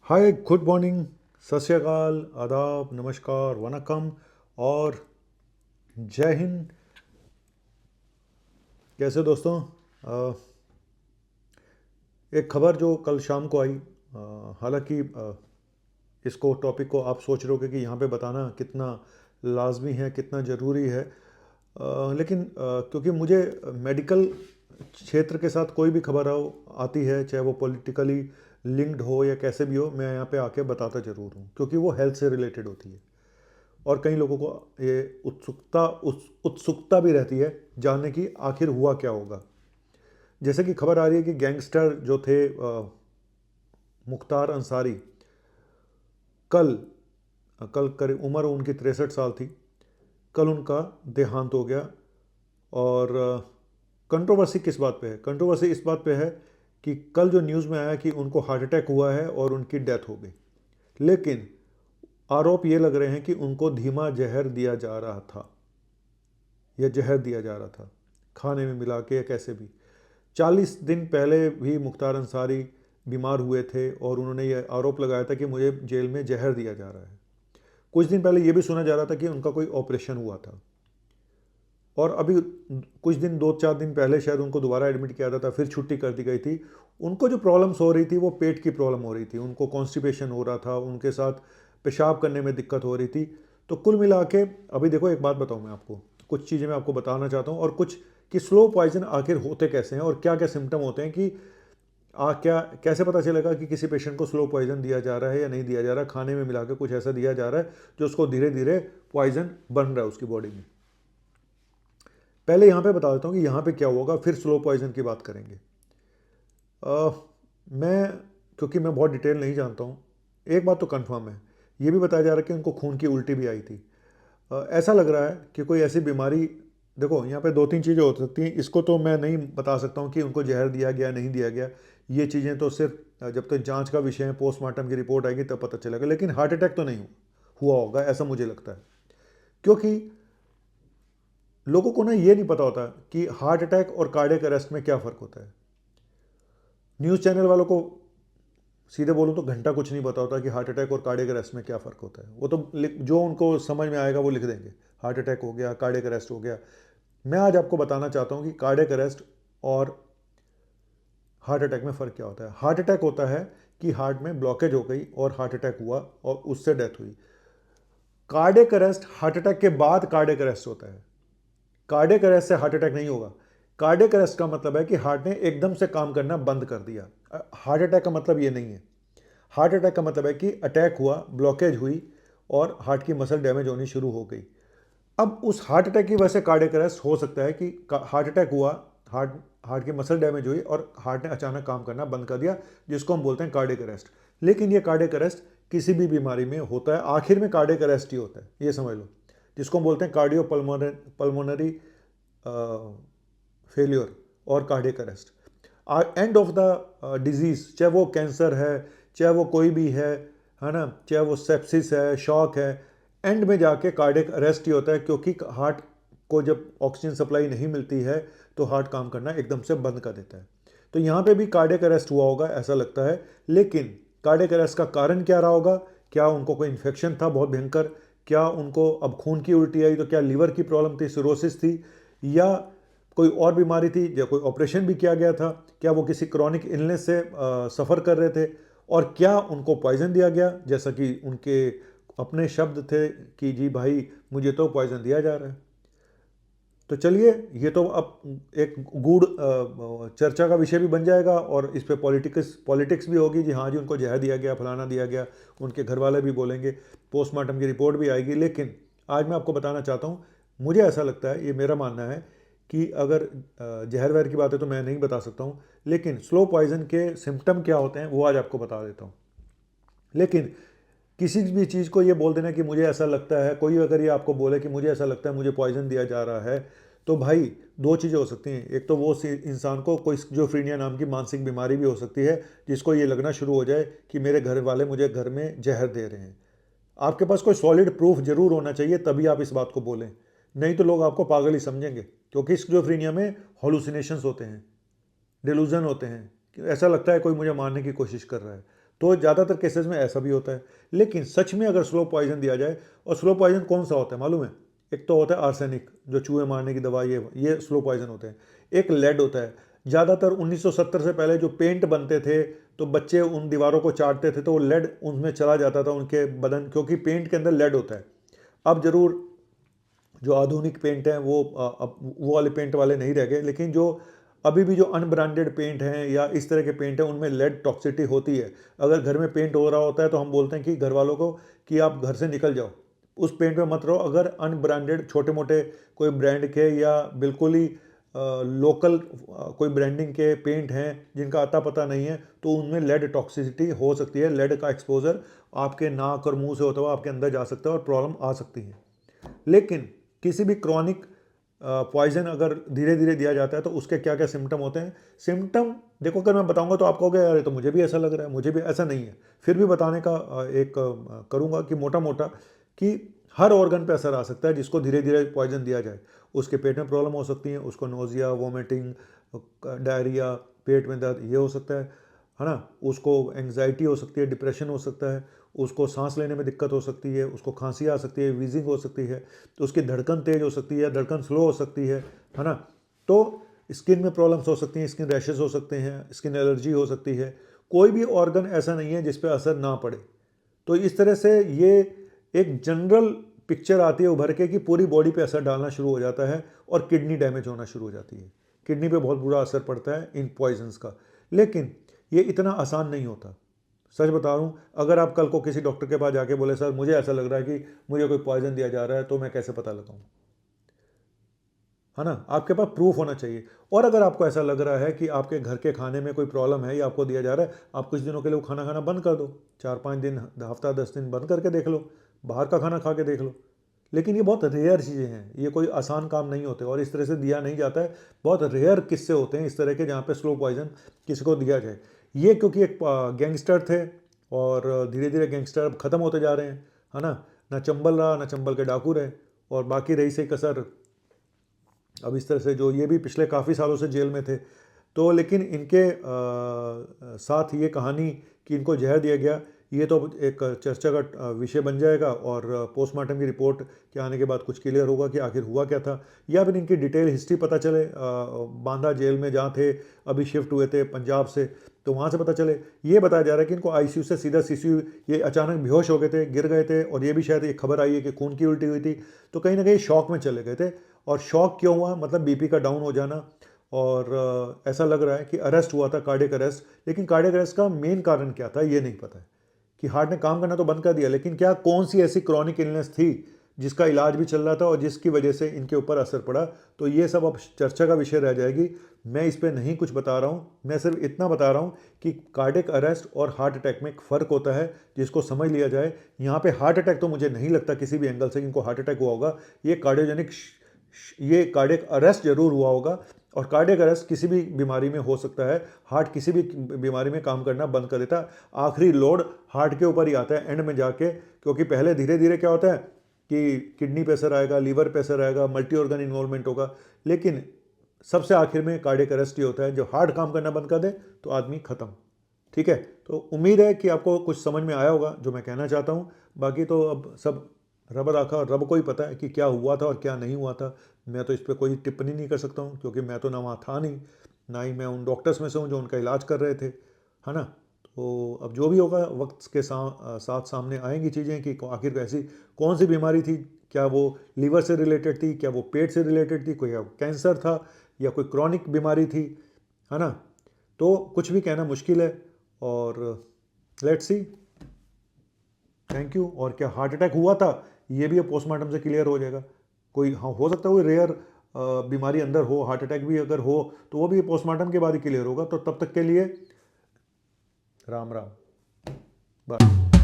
हाय, good morning, सत श्री अकाल, आदाब, नमस्कार, वनकम और जय हिंद। कैसे दोस्तों? अ, एक खबर जो कल शाम को आई, हालांकि इसको टॉपिक को आप सोच रहे हो कि यहाँ पे बताना कितना लाजमी है, कितना ज़रूरी है। लेकिन क्योंकि मुझे मेडिकल क्षेत्र के साथ कोई भी खबर आओ आती है, चाहे वो पॉलिटिकली लिंक्ड हो या कैसे भी हो, मैं यहाँ पे आके बताता ज़रूर हूँ क्योंकि वो हेल्थ से रिलेटेड होती है। और कई लोगों को ये उत्सुकता भी रहती है जानने की आखिर हुआ क्या होगा। जैसे कि खबर आ रही है कि गैंगस्टर जो थे मुख्तार अंसारी, कल कल करीब उम्र उनकी 63 साल थी। कल उनका देहांत हो गया। और कंट्रोवर्सी किस बात पे है? कंट्रोवर्सी इस बात पे है कि कल जो न्यूज़ में आया कि उनको हार्ट अटैक हुआ है और उनकी डेथ हो गई। लेकिन आरोप ये लग रहे हैं कि उनको धीमा जहर दिया जा रहा था या जहर दिया जा रहा था खाने में मिला के या कैसे भी। 40 दिन पहले भी मुख्तार अंसारी बीमार हुए थे और उन्होंने ये आरोप लगाया था कि मुझे जेल में जहर दिया जा रहा है। कुछ दिन पहले ये भी सुना जा रहा था कि उनका कोई ऑपरेशन हुआ था। और अभी कुछ दिन 2-4 दिन पहले शायद उनको दोबारा एडमिट किया था, फिर छुट्टी कर दी गई थी। उनको जो प्रॉब्लम्स हो रही थी वो पेट की प्रॉब्लम हो रही थी, उनको कॉन्स्टिपेशन हो रहा था, उनके साथ पेशाब करने में दिक्कत हो रही थी। तो कुल मिला के अभी देखो, एक बात बताऊँ मैं आपको, कुछ चीज़ें मैं आपको बताना चाहता हूँ और कुछ कि स्लो पॉइजन आखिर होते कैसे हैं और क्या क्या सिम्टम होते हैं कि क्या कैसे पता चलेगा कि किसी पेशेंट को स्लो पॉइजन दिया जा रहा है या नहीं दिया जा रहा है, खाने में मिला के कुछ ऐसा दिया जा रहा है जो उसको धीरे धीरे पॉइजन बन रहा है उसकी बॉडी में। पहले यहाँ पे बता देता हूँ कि यहाँ पे क्या होगा, फिर स्लो पॉइजन की बात करेंगे। अ, मैं क्योंकि मैं बहुत डिटेल नहीं जानता हूँ, एक बात तो कंफर्म है, ये भी बताया जा रहा है कि उनको खून की उल्टी भी आई थी। ऐसा लग रहा है कि कोई ऐसी बीमारी, देखो यहाँ पे 2-3 चीज़ें हो सकती हैं, इसको तो मैं नहीं बता सकता हूँ कि उनको जहर दिया गया नहीं दिया गया। ये चीज़ें तो सिर्फ जब तक जांच का विषय है, पोस्टमार्टम की रिपोर्ट आएगी तब पता चलेगा। लेकिन हार्ट अटैक तो नहीं हुआ होगा ऐसा मुझे लगता है, क्योंकि लोगों को ना ये नहीं पता होता कि हार्ट अटैक और कार्डियक अरेस्ट में क्या फ़र्क होता है। न्यूज़ चैनल वालों को सीधे बोलूँ तो घंटा कुछ नहीं पता होता कि हार्ट अटैक और कार्डियक अरेस्ट में क्या फ़र्क होता है। वो तो जो उनको समझ में आएगा वो लिख देंगे, हार्ट अटैक हो गया, कार्डियक अरेस्ट हो गया। मैं आज आपको बताना चाहता हूँ कि कार्डियक अरेस्ट और हार्ट अटैक में फ़र्क क्या होता है। हार्ट अटैक होता है कि हार्ट में ब्लॉकेज हो गई और हार्ट अटैक हुआ और उससे डेथ हुई। कार्डियक अरेस्ट हार्ट अटैक के बाद कार्डियक अरेस्ट होता है। कार्डियक अरेस्ट से हार्ट अटैक नहीं होगा। कार्डियक अरेस्ट का मतलब है कि हार्ट ने एकदम से काम करना बंद कर दिया। हार्ट अटैक का मतलब ये नहीं है। हार्ट अटैक का मतलब है कि अटैक हुआ, ब्लॉकेज हुई और हार्ट की मसल डैमेज होनी शुरू हो गई। अब उस हार्ट अटैक की वजह से कार्डियक अरेस्ट हो सकता है कि हार्ट अटैक हुआ, हार्ट हार्ट की मसल डैमेज हुई और हार्ट ने अचानक काम करना बंद कर दिया, जिसको हम बोलते हैं कार्डियक अरेस्ट। लेकिन ये कार्डियक अरेस्ट किसी भी बीमारी में होता है, आखिर में कार्डियक अरेस्ट ही होता है, ये समझ लो, जिसको हम बोलते हैं कार्डियो पल्मोनरी फेलियर और cardiac arrest. End of the disease, चाहे वो कैंसर है, चाहे वो कोई भी है ना, चाहे वो सेप्सिस है, शॉक है, एंड में जाके कार्डियक अरेस्ट ही होता है, क्योंकि हार्ट को जब ऑक्सीजन सप्लाई नहीं मिलती है तो हार्ट काम करना एकदम से बंद कर देता है। तो यहाँ पे भी कार्डियक अरेस्ट हुआ होगा ऐसा लगता है। लेकिन कार्डियक अरेस्ट का कारण क्या रहा होगा? क्या उनको कोई इन्फेक्शन था बहुत भयंकर? क्या उनको अब खून की उल्टी आई? तो क्या लीवर की प्रॉब्लम थी, सिरोसिस थी, या कोई और बीमारी थी, या कोई ऑपरेशन भी किया गया था? क्या वो किसी क्रॉनिक इलनेस से सफ़र कर रहे थे? और क्या उनको पॉइजन दिया गया, जैसा कि उनके अपने शब्द थे कि जी भाई मुझे तो पॉइजन दिया जा रहा है। तो चलिए, ये तो अब एक गूढ़ चर्चा का विषय भी बन जाएगा और इस पे पॉलिटिक्स पॉलिटिक्स भी होगी, जी हाँ जी उनको जहर दिया गया, फलाना दिया गया, उनके घर वाले भी बोलेंगे, पोस्टमार्टम की रिपोर्ट भी आएगी। लेकिन आज मैं आपको बताना चाहता हूँ, मुझे ऐसा लगता है, ये मेरा मानना है कि अगर जहर वहर की बात है तो मैं नहीं बता सकता हूँ, लेकिन स्लो पॉइजन के सिम्टम क्या होते हैं वो आज आपको बता देता हूँ। लेकिन किसी भी चीज़ को ये बोल देना कि मुझे ऐसा लगता है, कोई अगर ये आपको बोले कि मुझे ऐसा लगता है, मुझे पॉइजन दिया जा रहा है, तो भाई दो चीज़ें हो सकती हैं। एक तो वो इंसान को कोई स्किज़ोफ्रेनिया नाम की मानसिक बीमारी भी हो सकती है, जिसको ये लगना शुरू हो जाए कि मेरे घर वाले मुझे घर में जहर दे रहे हैं। आपके पास कोई सॉलिड प्रूफ जरूर होना चाहिए, तभी आप इस बात को बोलें, नहीं तो लोग आपको पागल ही समझेंगे। क्योंकि स्किज़ोफ्रेनिया में हॉलुसिनेशंस होते हैं, डिलूजन होते हैं कि ऐसा लगता है कोई मुझे मारने की कोशिश कर रहा है। तो ज़्यादातर केसेस में ऐसा भी होता है। लेकिन सच में अगर स्लो पॉइजन दिया जाए, और स्लो पॉइजन कौन सा होता है मालूम है? एक तो होता है आर्सेनिक, जो चूहे मारने की दवा, ये स्लो पॉइजन होते हैं। एक लेड होता है। ज़्यादातर 1970 से पहले जो पेंट बनते थे, तो बच्चे उन दीवारों को चाटते थे तो वो लेड उनमें चला जाता था उनके बदन, क्योंकि पेंट के अंदर लेड होता है। अब जरूर जो आधुनिक पेंट हैं वो अब वो वाले पेंट वाले नहीं रह गए, लेकिन जो अभी भी जो अनब्रांडेड पेंट हैं या इस तरह के पेंट हैं उनमें लेड टॉक्सिटी होती है। अगर घर में पेंट हो रहा होता है तो हम बोलते हैं कि घर वालों को कि आप घर से निकल जाओ, उस पेंट में मत रहो। अगर अनब्रांडेड छोटे मोटे कोई ब्रांड के या बिल्कुल ही लोकल कोई ब्रांडिंग के पेंट हैं जिनका अता पता नहीं है, तो उनमें लेड टॉक्सिसिटी हो सकती है। लेड का एक्सपोजर आपके नाक और मुंह से होता हुआ आपके अंदर जा सकता है और प्रॉब्लम आ सकती है। लेकिन किसी भी क्रॉनिक पॉइजन अगर धीरे धीरे दिया जाता है तो उसके क्या क्या सिम्टम होते हैं? सिम्टम देखो, अगर मैं बताऊंगा तो आप कहोगे यार ये तो मुझे भी ऐसा लग रहा है, मुझे भी ऐसा नहीं है। फिर भी बताने का करूंगा कि मोटा मोटा कि हर ऑर्गन पे असर आ सकता है जिसको धीरे धीरे पॉइजन दिया जाए। उसके पेट में प्रॉब्लम हो सकती है, उसको नोजिया, वोमिटिंग, डायरिया, पेट में दर्द, ये हो सकता है ना। उसको एंग्जाइटी हो सकती है, डिप्रेशन हो सकता है, उसको सांस लेने में दिक्कत हो सकती है, उसको खांसी आ सकती है, वीजिंग हो सकती है, तो उसकी धड़कन तेज हो सकती है, धड़कन स्लो हो सकती है ना। तो स्किन में प्रॉब्लम्स हो सकती हैं, स्किन रैशेस हो सकते हैं, स्किन एलर्जी हो सकती है। कोई भी ऑर्गन ऐसा नहीं है जिस पे असर ना पड़े। तो इस तरह से ये एक जनरल पिक्चर आती है उभर के कि पूरी बॉडी पे असर डालना शुरू हो जाता है और किडनी डैमेज होना शुरू हो जाती है। किडनी पे बहुत बुरा असर पड़ता है इन पॉइजन्स का। लेकिन ये इतना आसान नहीं होता। सच बता रहा हूँ, अगर आप कल को किसी डॉक्टर के पास जाके बोले सर मुझे ऐसा लग रहा है कि मुझे कोई पॉइजन दिया जा रहा है, तो मैं कैसे पता लगाऊँ? है ना, आपके पास प्रूफ होना चाहिए। और अगर आपको ऐसा लग रहा है कि आपके घर के खाने में कोई प्रॉब्लम है या आपको दिया जा रहा है, आप कुछ दिनों के लिए वो खाना खाना बंद कर दो। 4-5 दिन, हफ्ता 10 दिन बंद करके देख लो, बाहर का खाना खा के देख लो। लेकिन ये बहुत रेयर चीज़ें हैं, ये कोई आसान काम नहीं होते और इस तरह से दिया नहीं जाता है। बहुत रेयर किस्से होते हैं इस तरह के जहाँ पे स्लो पॉइजन किसी को दिया जाए। ये क्योंकि एक गैंगस्टर थे और धीरे धीरे गैंगस्टर अब ख़त्म होते जा रहे हैं, है ना चंबल रहा, ना चंबल के डाकू रहे, और बाकी रही से कसर अब इस तरह से जो ये भी पिछले काफ़ी सालों से जेल में थे। तो लेकिन इनके साथ ये कहानी कि इनको जहर दिया गया, ये तो एक चर्चा का विषय बन जाएगा और पोस्टमार्टम की रिपोर्ट के आने के बाद कुछ क्लियर होगा कि आखिर हुआ क्या था, या फिर इनकी डिटेल हिस्ट्री पता चले। बांदा जेल में जहाँ थे, अभी शिफ्ट हुए थे पंजाब से, तो वहाँ से पता चले। ये बताया जा रहा है कि इनको आईसीयू से सीधा सीसीयू, ये अचानक बेहोश हो गए थे, गिर गए थे, और ये भी शायद एक खबर आई है कि खून की उल्टी हुई थी। तो कहीं ना कहीं शॉक में चले गए थे। और शॉक क्यों हुआ? मतलब बीपी का डाउन हो जाना, और ऐसा लग रहा है कि अरेस्ट हुआ था, कार्डियक अरेस्ट। लेकिन कार्डियक अरेस्ट का मेन कारण क्या था ये नहीं पता है। कि हार्ट ने काम करना तो बंद कर दिया, लेकिन क्या कौन सी ऐसी क्रॉनिक इलनेस थी जिसका इलाज भी चल रहा था और जिसकी वजह से इनके ऊपर असर पड़ा? तो ये सब अब चर्चा का विषय रह जाएगी। मैं इस पर नहीं कुछ बता रहा हूँ, मैं सिर्फ इतना बता रहा हूँ कि कार्डियक अरेस्ट और हार्ट अटैक में एक फ़र्क होता है जिसको समझ लिया जाए। यहाँ पे हार्ट अटैक तो मुझे नहीं लगता किसी भी एंगल से कि इनको हार्ट अटैक हुआ होगा। ये कार्डियक अरेस्ट जरूर हुआ होगा, और कार्डियक अरेस्ट किसी भी बीमारी में हो सकता है। हार्ट किसी भी बीमारी में काम करना बंद कर देता है। आखिरी लोड हार्ट के ऊपर ही आता है एंड में जाके, क्योंकि पहले धीरे धीरे क्या होता है कि किडनी पे असर आएगा, लीवर पे असर आएगा, मल्टी ऑर्गन इन्वॉल्वमेंट होगा, लेकिन सबसे आखिर में कार्डियक अरेस्ट ही होता है। जब हार्ट काम करना बंद कर दे तो आदमी खत्म। ठीक है, तो उम्मीद है कि आपको कुछ समझ में आया होगा जो मैं कहना चाहता हूँ। बाकी तो अब सब रब राखा, और रब को ही पता है कि क्या हुआ था और क्या नहीं हुआ था। मैं तो इस पर कोई टिप्पणी नहीं कर सकता हूँ, क्योंकि मैं तो ना वहाँ था नहीं, ना ही मैं उन डॉक्टर्स में से हूँ जो उनका इलाज कर रहे थे, है ना। तो अब जो भी होगा वक्त के साथ सामने आएंगी चीज़ें कि आखिर ऐसी कौन सी बीमारी थी। क्या वो लीवर से रिलेटेड थी, क्या वो पेट से रिलेटेड थी, कोई कैंसर था, या कोई क्रॉनिक बीमारी थी, है ना। तो कुछ भी कहना मुश्किल है, और लेट्स सी। Thank you. और क्या हार्ट अटैक हुआ था ये भी अब पोस्टमार्टम से क्लियर हो जाएगा। कोई, हाँ, हो सकता है कोई रेयर बीमारी अंदर हो, हार्ट अटैक भी अगर हो तो वो भी पोस्टमार्टम के बाद ही क्लियर होगा। तो तब तक के लिए राम राम, बाय।